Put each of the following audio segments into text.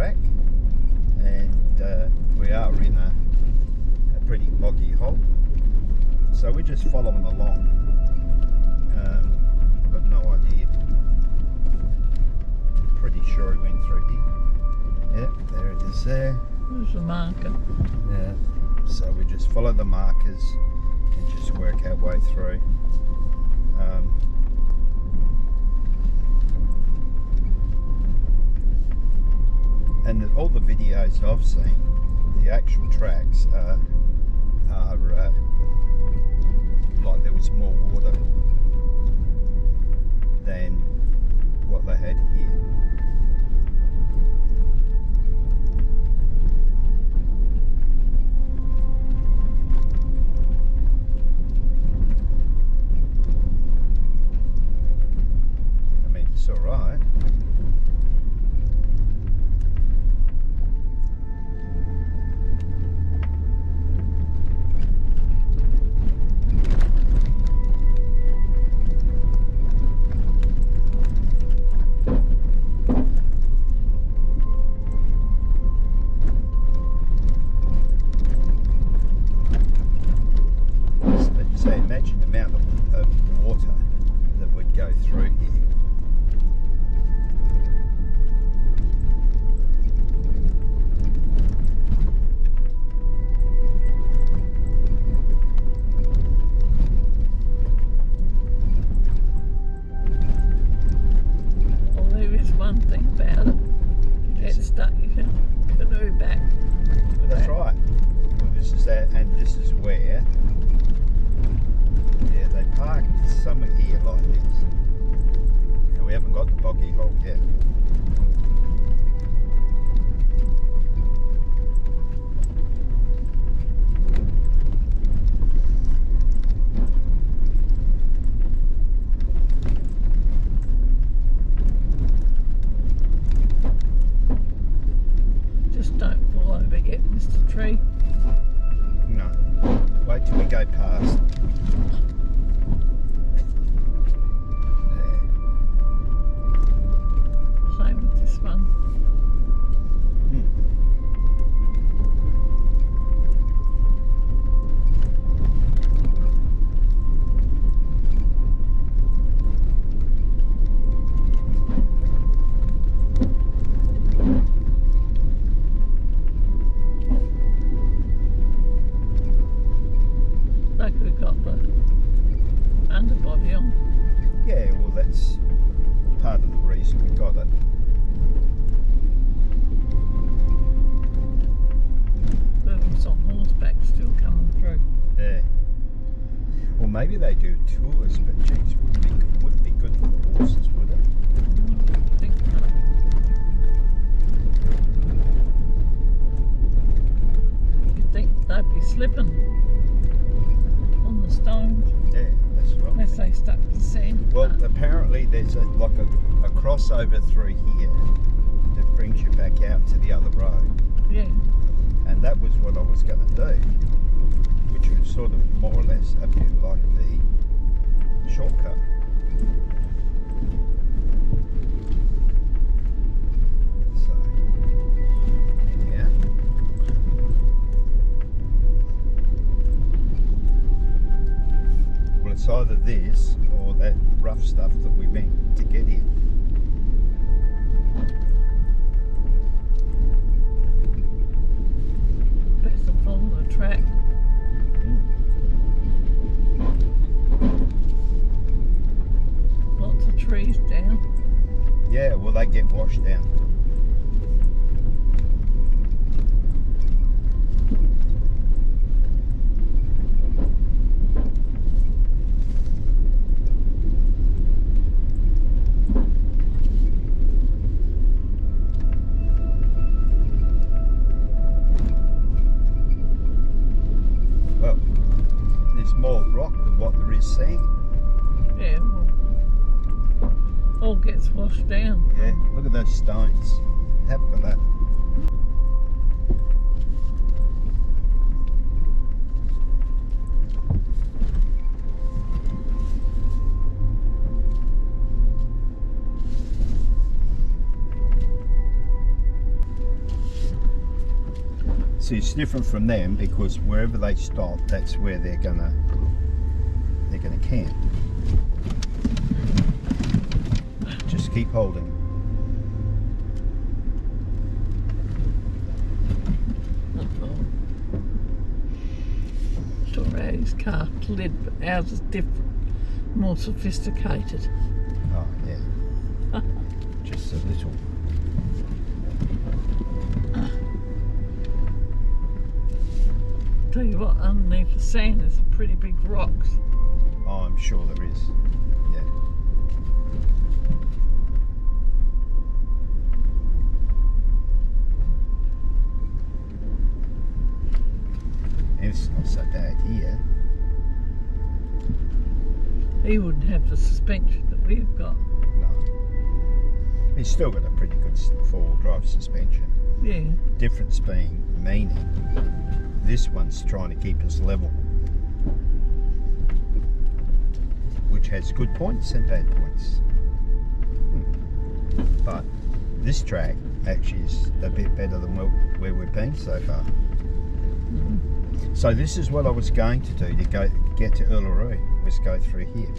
track, and we are in a pretty boggy hole, so we're just following along. Got no idea. Pretty sure he went through here. Yeah, there it is there. There's the marker. Yeah, so we just follow the markers and just work our way through. And all the videos I've seen, the actual tracks are like there was more water than what they had here. I mean, it's all right. So imagine the amount of water that would go through here. Well, there is one thing about it. If you get stuck, you can canoe back. That's right. Well, this is that, and this is where. Yeah, they parked somewhere here like this. And we haven't got the boggy hole yet. Just don't fall over yet, Mr. Tree. No. Wait till we go past. Same with this one. Like we've got the underbody on. Yeah, well, that's part of the reason we got it. Birds on horseback still coming through. Yeah. Well, maybe they do tours, but geez, wouldn't be good for the horses, would it? I think not. You'd think they'd be slipping on the stones Yeah, that's right. unless they stuck to sand. Well, apparently there's a crossover through here that brings you back out to the other road, Yeah. and that was what I was going to do, which was sort of more or less a bit like the shortcut. So, anyhow. Well, it's either this or that rough stuff that we went to get here. Best to follow the track. Lots of trees down. Yeah, well, they get washed down. Well, there's more rock than what there is sand. Yeah, well, all gets washed down. Yeah, look at those stones. Have a look at that. obviously it's different from them because wherever they stop, that's where they're gonna camp. Just keep holding. Sure, his car lid, but ours is different, more sophisticated. Oh yeah, just a little. Tell you what, underneath the sand there's some pretty big rocks. Oh, I'm sure there is. Yeah. It's not so bad here. He wouldn't have the suspension that we've got. No. He's still got a pretty good four-wheel drive suspension. Yeah. Difference being meaning. This one's trying to keep us level, which has good points and bad points. But this track actually is a bit better than where we've been so far. So this is what I was going to do to get to Uluru, was go through here.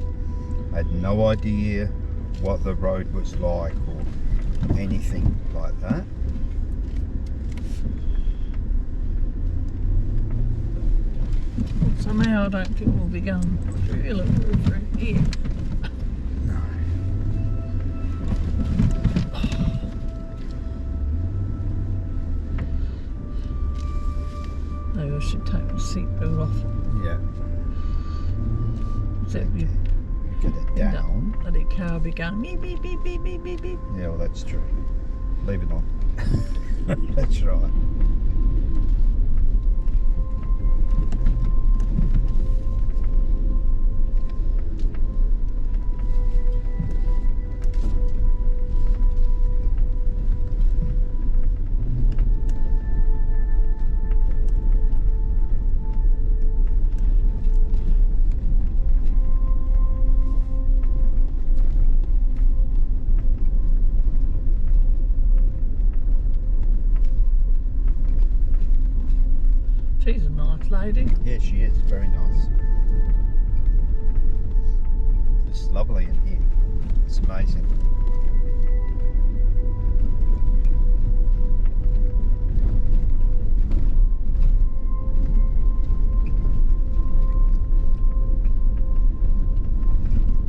I had no idea what the road was like or anything like that. Somehow I don't think we'll be going through Uluru through here. No. Maybe I should take my seatbelt off. Yeah. So we Get it down. let the car be going beep beep beep beep beep beep beep. Yeah, well that's true. Leave it on. That's right. She's a nice lady. Yeah, she is. Very nice. It's lovely in here. It's amazing.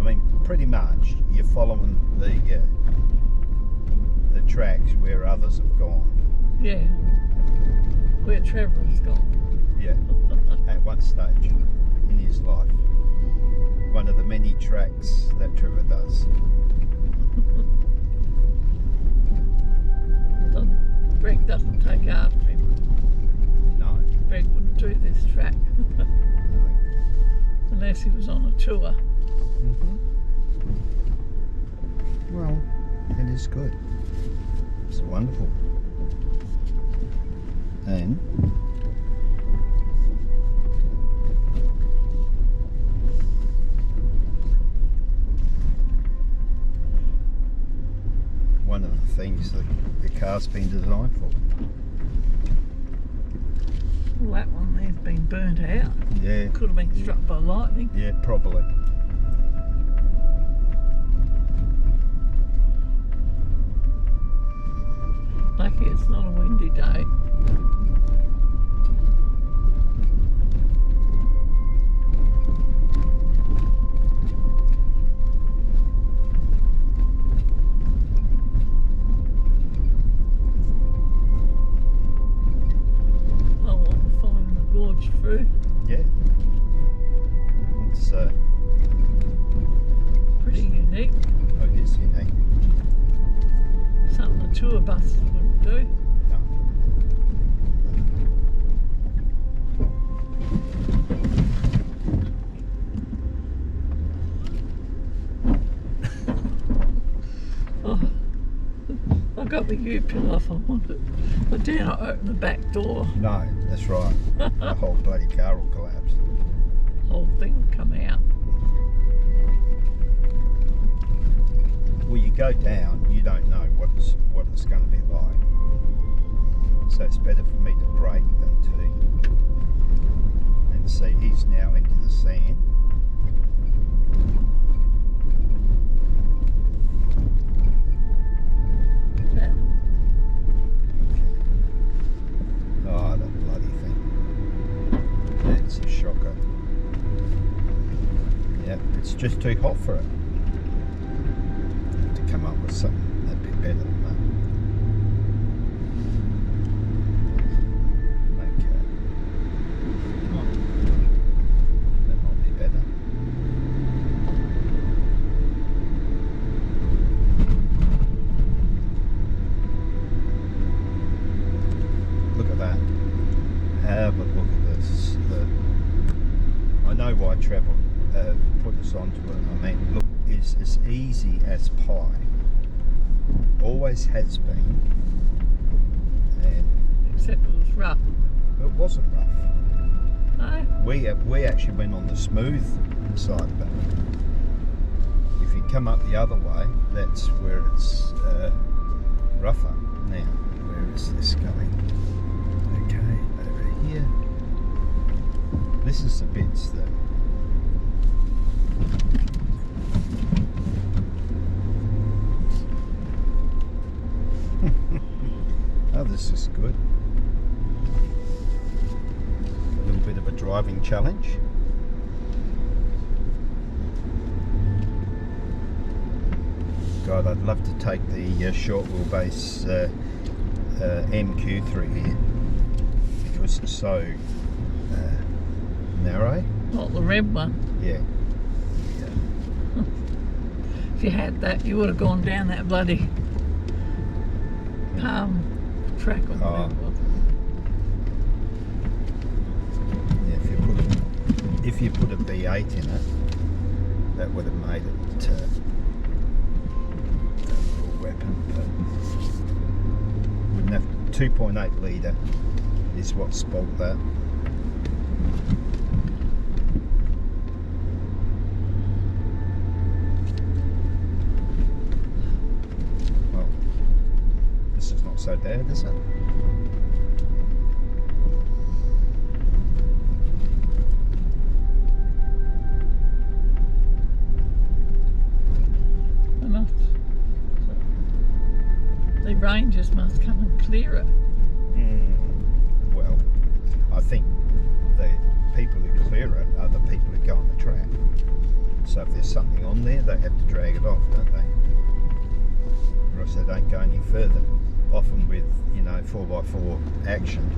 I mean, pretty much you're following the tracks where others have gone. Yeah. Where Trevor's gone. Yeah, at one stage in his life. One of the many tracks that Trevor does. Greg doesn't take after him. No. Greg wouldn't do this track No. unless he was on a tour. Mm-hmm. Well, it is good. It's wonderful. And one of the things that the car's been designed for. Well, that one there's been burnt out. Yeah. Could have been struck by lightning. Yeah, probably. Lucky it's not a windy day. Oh, well, we're following the gorge through. Yeah. It's Pretty unique. oh, it is unique. Something the tour buses wouldn't do. No. Oh, I got the U-pin off. I dare not open the back door. No, that's right. The whole bloody car will collapse. The whole thing will come out. Well, you go down, you don't know what it's going to be like. So it's better for me to brake than to. And see, he's now into the sand. Yeah. Oh, that bloody thing. That's a shocker. Yeah, it's just too hot for it. Have to come up with something a bit better than that. Okay. That might be better. Look at that. Have a look at this. I know why Trevor put us onto it. I mean, look, it's as easy as pie. Always has been. And Except it was rough. it wasn't rough. No? We actually went on the smooth side of it. If you come up the other way, that's where it's rougher. Now, where is this going? Okay, over here. This is the bits that oh, this is good. A little bit of a driving challenge. God, I'd love to take the short wheelbase MQ through here because it's so narrow. Not the red one. Yeah. If you had that, you would have gone down that bloody track or Oh. whatever. Yeah, if you put a V8 in it, that would have made it a real weapon. But wouldn't have 2.8 litre is what spoilt that. Well, this is not so bad, is it? Enough. The rangers must come and clear it. Well, I think the people who clear it are the people who go on the track. So if there's something on there, they have to drag it off, don't they? Or else they don't go any further. Often with, 4x4 action,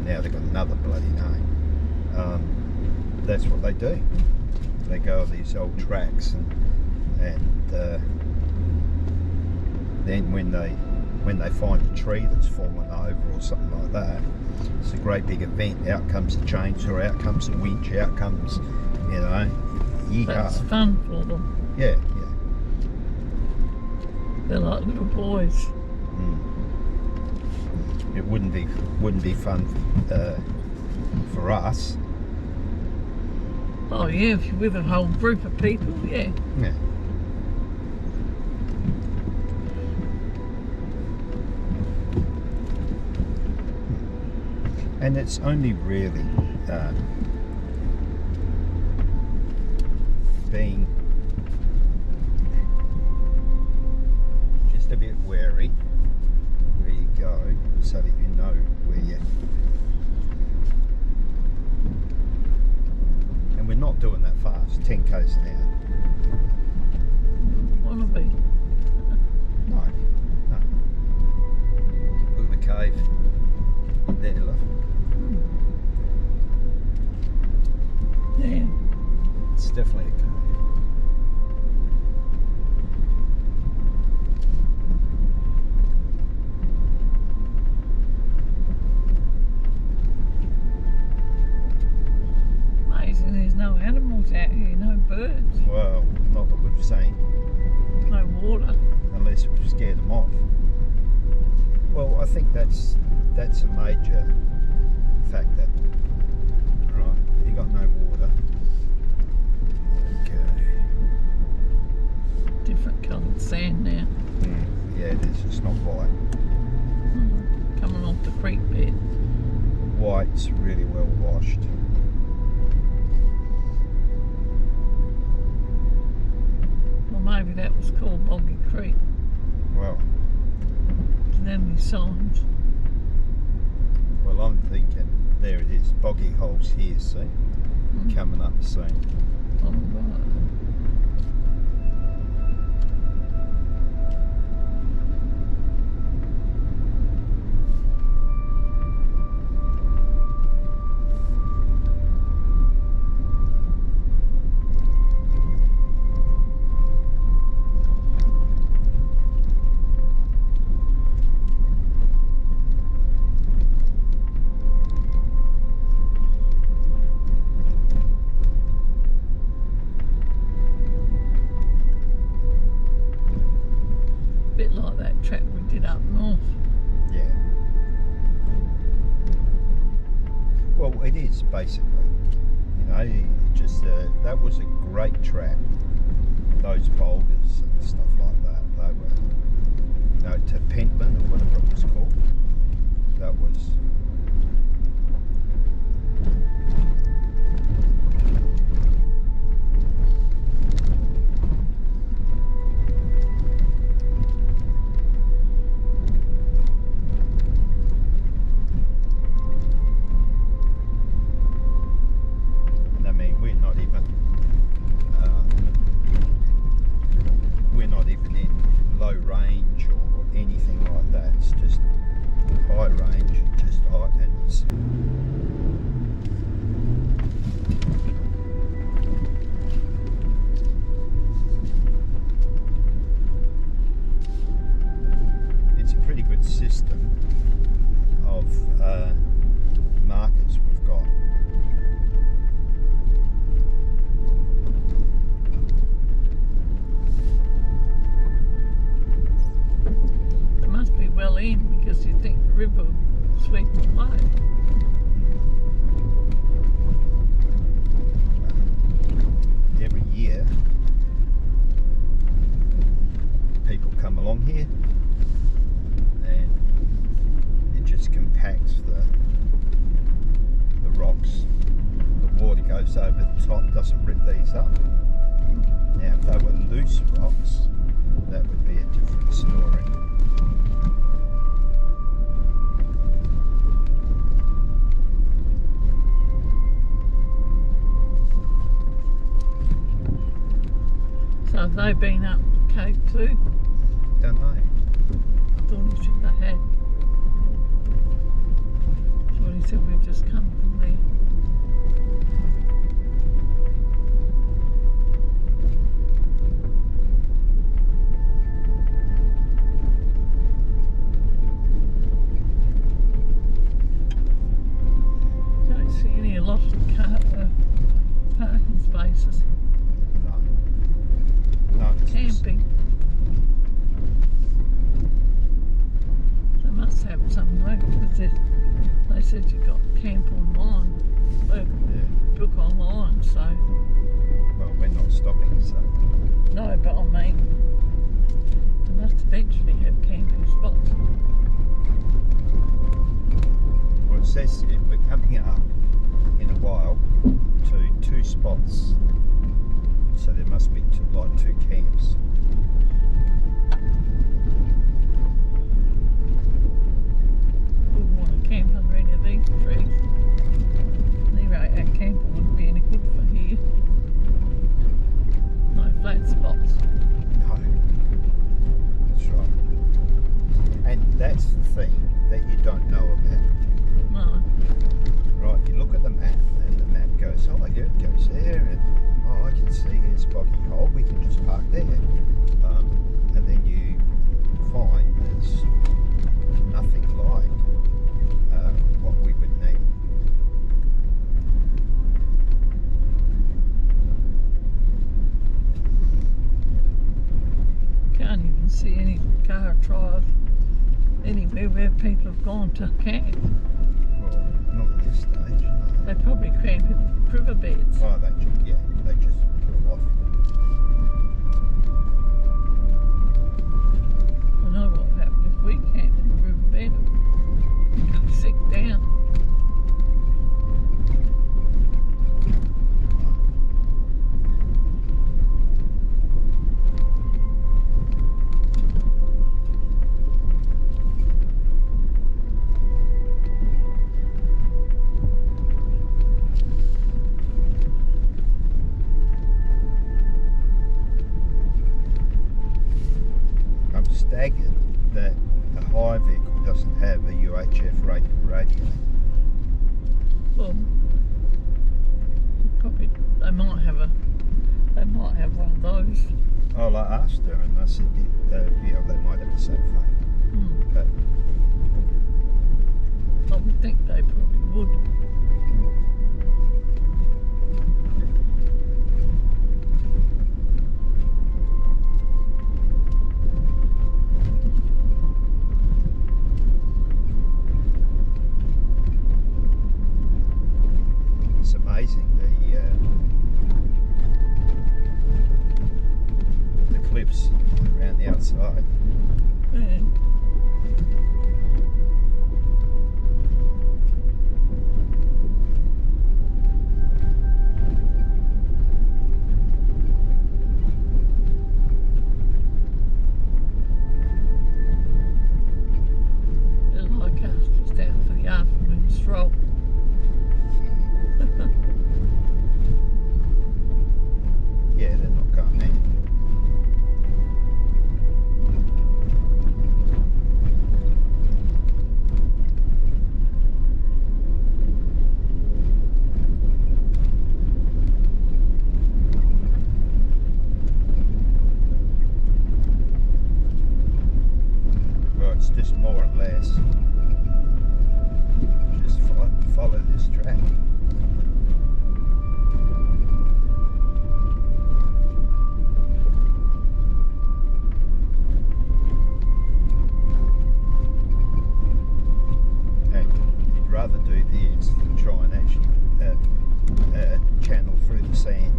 now they've got another bloody name. That's what they do. They go on these old tracks and then when they find a tree that's fallen over or something like that, it's a great big event. Out comes the chainsaw, out comes the winch, out comes, yeehaw. That's fun for them. Yeah. They're like little boys. It wouldn't be fun for us. Oh yeah, if you're with a whole group of people, yeah. Yeah. And it's only really being just a bit wary where you go so that you know where you. And we're not doing that fast, 10 k's an hour. Wanna be. No. Look at the cave. There, look. Yeah. It's definitely a cave. Amazing, there's no animals out here, no birds, Well, not that we've seen, no water. unless we've scared them off. Well, I think that's a major factor. Right, you got no water. Okay. Different coloured sand now. Yeah, it is. It's not white. washed. Well, maybe that was called Boggy Creek. Well, Didn't have any signs. well, I'm thinking, there it is, Boggy Hole's here, see? Coming up soon. Oh, right. Bit like that track we did up north. Yeah. Well, it is basically. You know, just that was a great track. Those boulders and stuff like that. They were, you know, to Pentland or whatever it was called. That was. We're not even in low range or anything like that. It's just high range, just high, and it's a pretty good system of markers we've got. Well in because you think the river will sweep them away. Every year people come along here and it just compacts the rocks. The water goes over the top, doesn't rip these up. Now if they were loose rocks, that would be a different story. So have they been up the Cape too? Don't know. I thought he said they had. I thought he said we've just come from there. Don't see any lots of parking spaces. No, it's Camping. They must have some though, because they said you got camp online, book online, so. Well, we're not stopping, so. No, but I mean, they must eventually have camping spots. Well, it says here we're coming up in a while to 2 spots. So there must be two camps. Wouldn't want to camp under any of these trees. Anyway, our camper wouldn't be any good for here. No flat spots. No. That's right. And that's the thing that you don't know about. No. Right, you look at the map and the map goes, oh yeah, it goes there, and oh, I can see here's Boggy Hole, we can just park there. And then you find there's nothing like what we would need. Can't even see any car drive anywhere where people have gone to camp. Well, not at this stage, no. They probably camp in riverbeds. Oh, they just pull off. I know what would happen if we camped in a riverbed. We'd go sick down. hire vehicle doesn't have a UHF radio. Well, probably they might have one of those. Oh, I asked her and I said, yeah, they might have the same phone. But I would think they probably would. it's amazing the cliffs around the outside. Yeah. Just like us, just out for the afternoon stroll. Yeah, they're not going there. Well, it's just more or less just follow this track. And you'd rather do this than try and actually channel through the sand.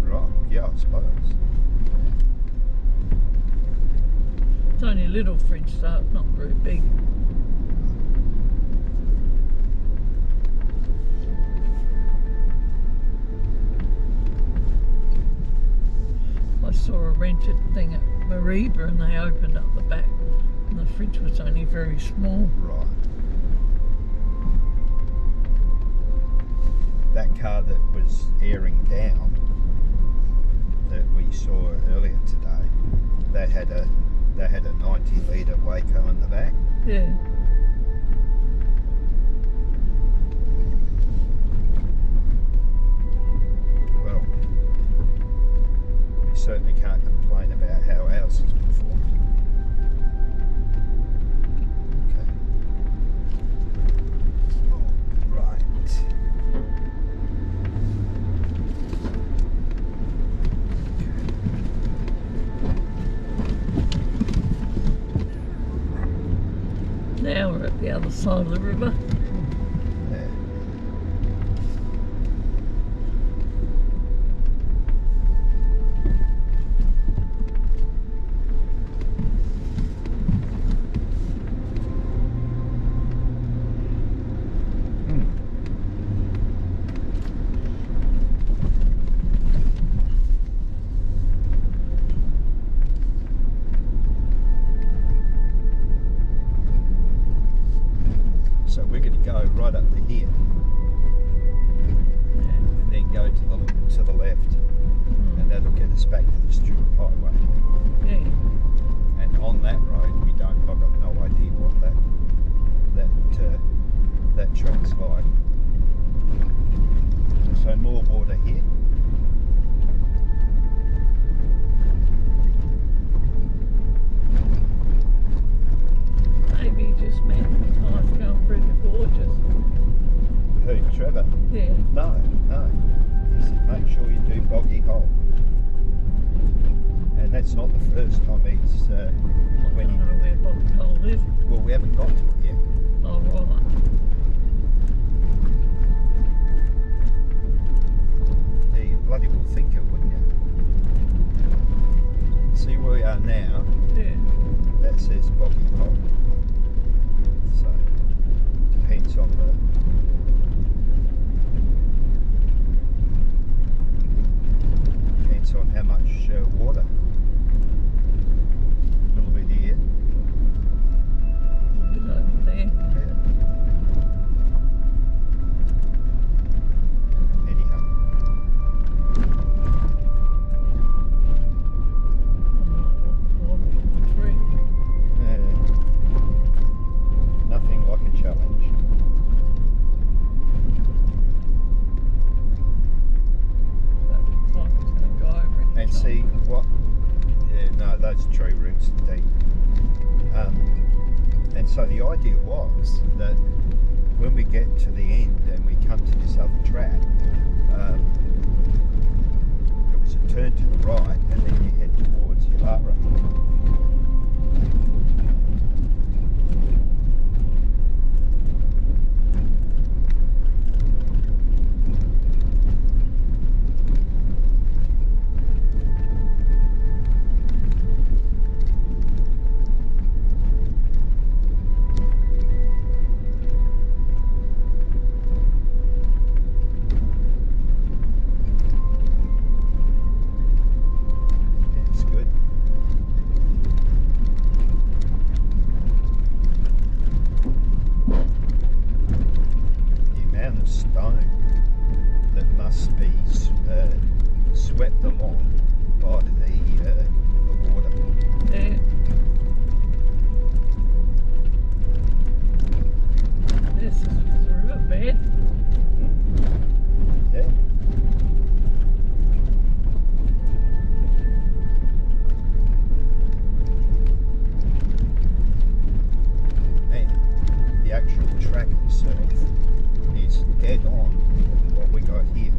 Right, yeah, I suppose. It's only a little fridge, so it's not very big. I saw a rented thing at Mariba and they opened up the back and the fridge was only very small. Right. That car that was airing down that we saw earlier today, that had a 90 litre Waco in the back. Yeah. Well, you certainly can't complain about how ours has performed. Okay. All right. Now we're at the other side of the river. There. So we're going to go right up to here and then go to the left, and that'll get us back to the Stewart Highway. Yeah. And on that road, I've got no idea what that track's like. So more water here. Maybe he just meant it's nice going through the gorges. Who, Trevor? Yeah. No. He said make sure you do Boggy Hole. And that's not the first time he's I don't know where Boggy Hole is. well, we haven't got to it yet. Oh, right. You bloody well think it, wouldn't you? See where we are now? Yeah. That says Boggy Hole. So, depends on depends on how much water. A little bit here. A little bit over there. Yeah. Anyhow. Nothing like a challenge. And see what? Yeah, no, those tree roots are deep. And so the idea was that when we get to the end and we come to this other track, it was a turn to the right, and then you head towards Yalara. Swept along by the water. Yeah. This is a riverbed. Yeah. And the actual track itself is dead on what we got here.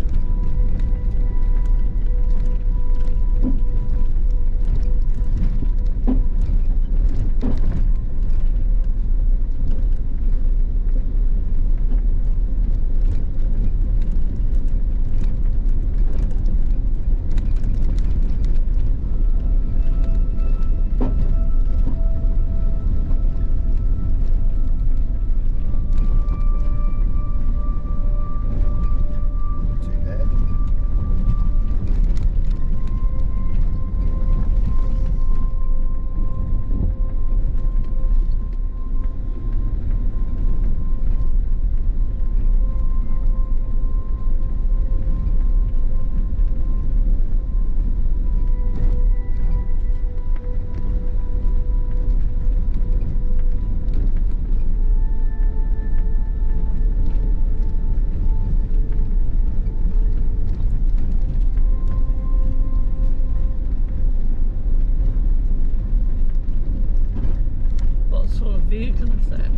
Vehicle is that?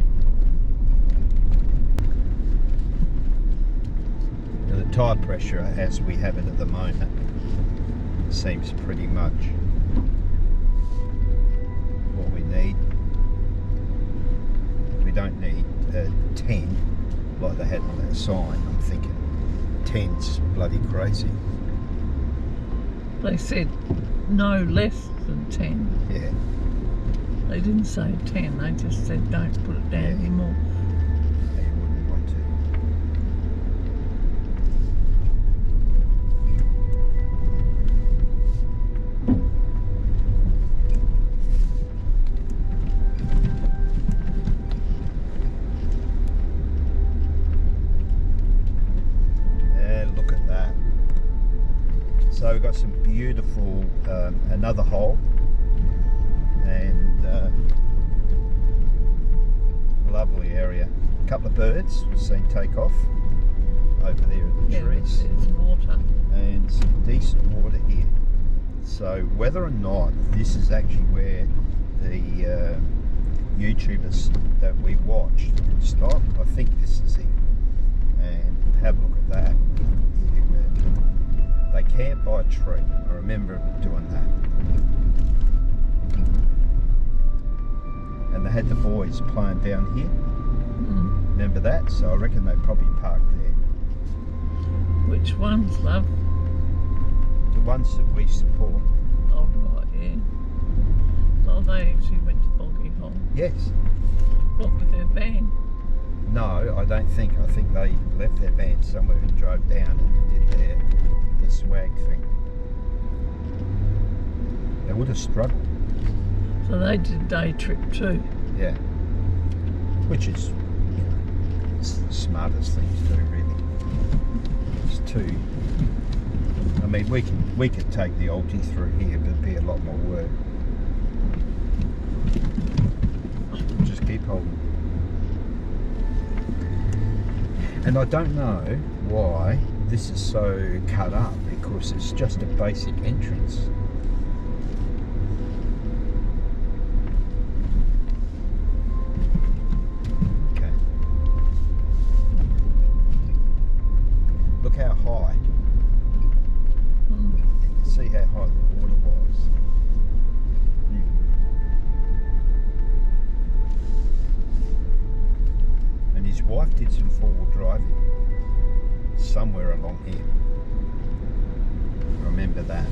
The tyre pressure as we have it at the moment seems pretty much what we need. We don't need 10 like they had on that sign. I'm thinking 10's bloody crazy. They said no less than 10. Yeah. They didn't say 10, they just said don't put it down anymore. No, you wouldn't want to. And look at that. So we've got some beautiful, another hole. And lovely area. A couple of birds we've seen take off over there in the trees. There's water. And some decent water here. So whether or not this is actually where the YouTubers that we watched stop, I think this is it. And have a look at that. They camp by a tree. I remember doing that. And they had the boys playing down here. Remember that? So I reckon they probably parked there. Which ones, love? The ones that we support. Oh, right, yeah. Oh, they actually went to Boggy Hole. Yes. What, with their van? No, I don't think. I think they left their van somewhere and drove down and did the swag thing. would have struggled. So they did a day trip too. Yeah. Which is, it's the smartest thing to do, really. It's too. I mean, we could take the Alti through here, but it'd be a lot more work. Just keep holding. And I don't know why this is so cut up, because it's just a basic entrance. Okay. Look how high. You can see how high the water was. And his wife did some four-wheel driving somewhere along here. Remember that.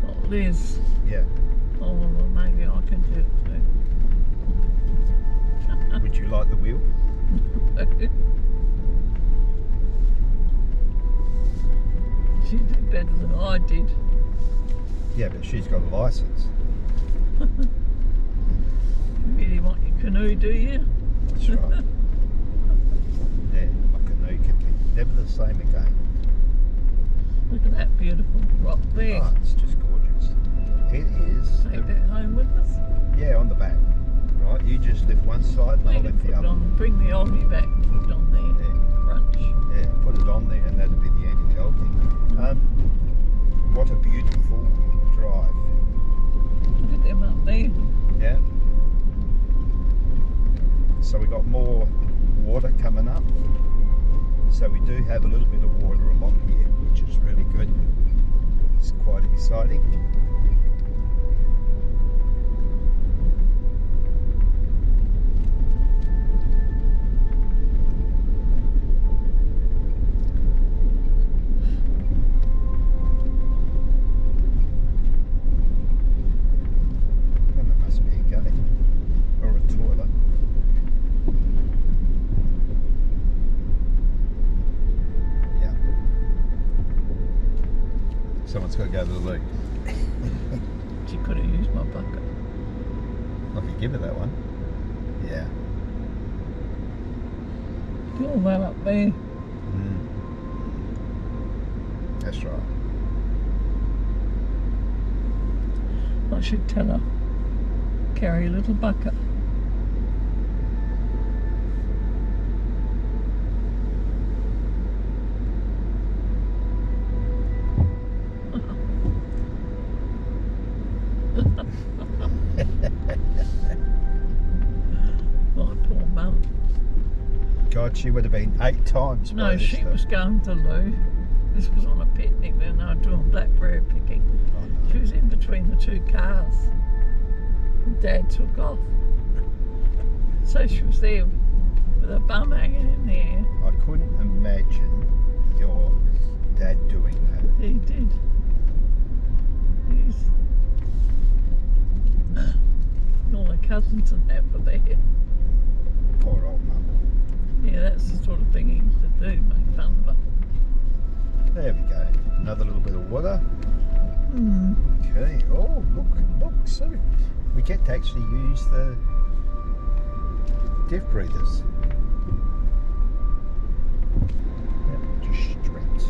Well, Liz. Yeah. Oh, well, maybe I can do it too. Would you like the wheel? She did better than I did. Yeah, but she's got a license. You really want your canoe, do you? That's right. Yeah, my canoe can be never the same again. Look at that beautiful rock there. Oh, it's just gorgeous. It is. Take that home with us. Yeah, on the back. Right, you just lift one side and We I'll can lift put the it other. on, bring the Aldi back and put it on there. Yeah. Crunch. Yeah, put it on there and that'll be the end of the old thing. What a beautiful drive. Look at them up there. Yeah. So we got more water coming up. So we do have a little bit of water along here, which is really good. It's quite exciting. And there must be a gate or a toilet. Yeah. Someone's got to go to the loo. She could have used my bucket. I could give her that one. Yeah. Get all that up there. That's right. I should tell her. Carry a little bucket. My poor mum. God, she would have been 8 times. by No, this she time. was going to loo. This was on a picnic when they were doing blackberry picking. Oh, no. She was in between the two cars. And Dad took off. So she was there with her bum hanging in there. I couldn't imagine your dad doing that. He did. He's... And all her cousins and that were there. Poor old mum. Yeah, that's the sort of thing he used to do, make fun of her. There we go. Another little bit of water. Mm. Okay. Oh, look. So we get to actually use the diff breathers. Yep, just straight.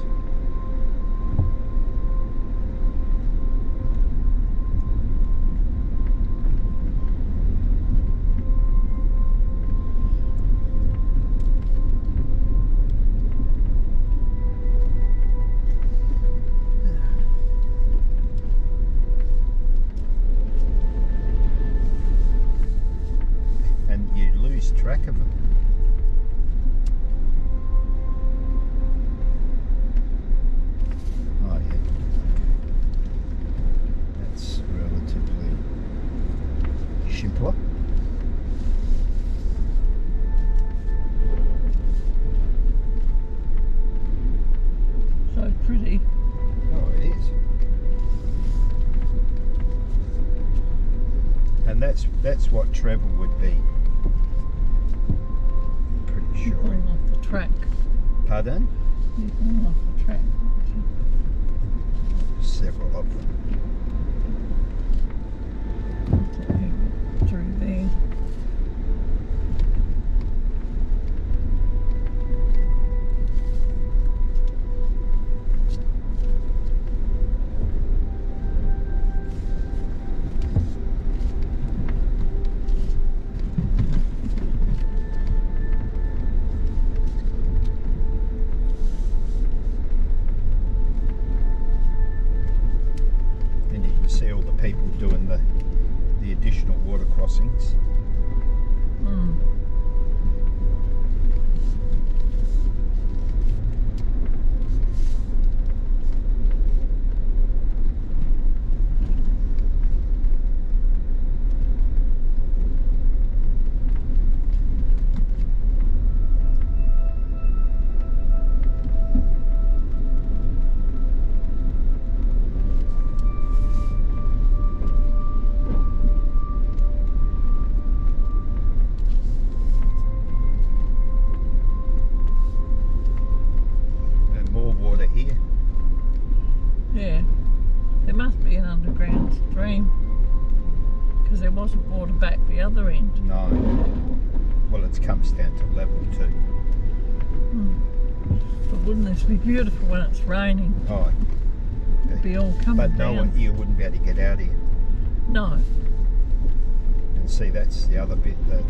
And you lose track of them. Oh yeah. That's relatively simpler. So pretty. Oh, it is. And that's what travel would be. Pretty sure. Bring track. Pardon? You've gone off the track. Several of them. Through there. Then you can see all the people doing the additional water crossings. Mm. Here. Yeah, there must be an underground stream because there wasn't water back the other end. No. Well, it comes down to level 2. But wouldn't this be beautiful when it's raining? Oh. It'd be all coming But down. no one here wouldn't be able to get out here. No. And see, that's the other bit that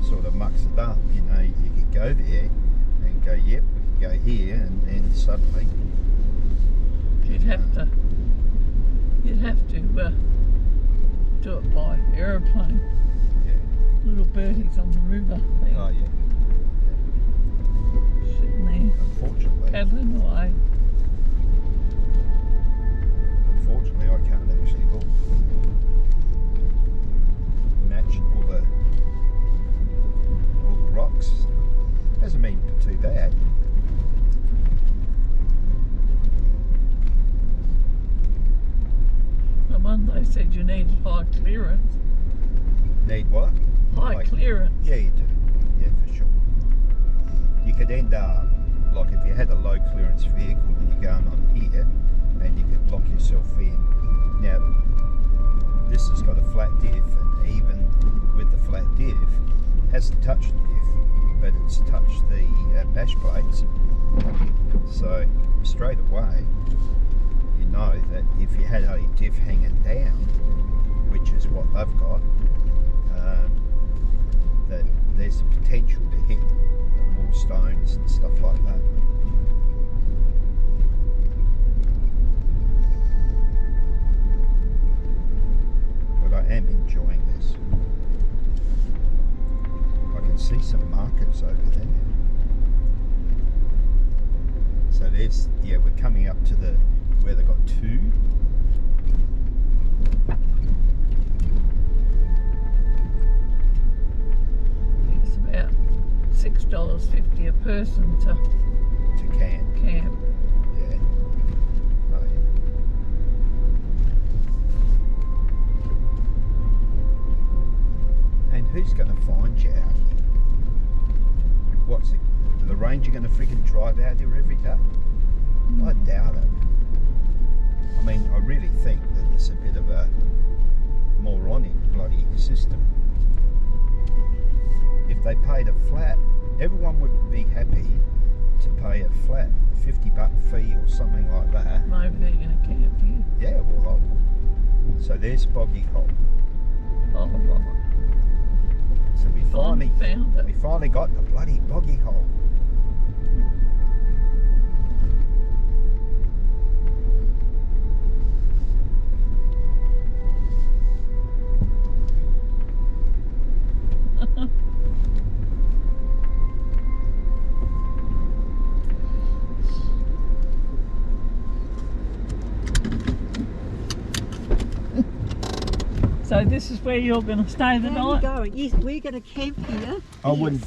sort of mucks it up. You know, you could go there and go, yep, we could go here, and then suddenly You'd have to do it by aeroplane. yeah. Little birdies on the river there, Oh yeah. sitting there Unfortunately, paddling away. I can't actually look. Match all the rocks. Hasn't been too bad. The one they said you needed high clearance. Need what? High clearance. Yeah, you do. Yeah, for sure. You could end up, like if you had a low clearance vehicle when you're going on here, and you could lock yourself in. Now, this has got a flat diff, and even with the flat diff, hasn't touched the diff, but it's touched the bash plates. So straight away, you know that if you had a diff hanging down, which is what they've got, that there's the potential to hit more stones and stuff like that. But I am enjoying this. I can see some markers over there. So there's, yeah, we're coming up to the where they got 2. It's about $6.50 a person to camp. camp. Yeah. Oh, yeah. And who's going to find you out here? What's it? The ranger going to freaking drive out here every day? I doubt it. I mean, I really think that it's a bit of a moronic bloody system. If they paid a flat, everyone would be happy to pay a flat $50 fee or something like that. Maybe they're going to camp here. Yeah, well, so there's Boggy Hole. Oh, right. So we finally found it. We finally got the bloody Boggy Hole. So this is where you're going to stay the How are you night? going? Yes, we're going to camp here. I wouldn't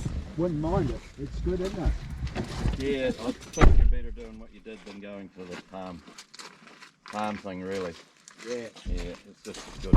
mind it. It's good, isn't it? Yeah, I think you're better doing what you did than going for the palm thing, really. Yeah. Yeah, it's just as good.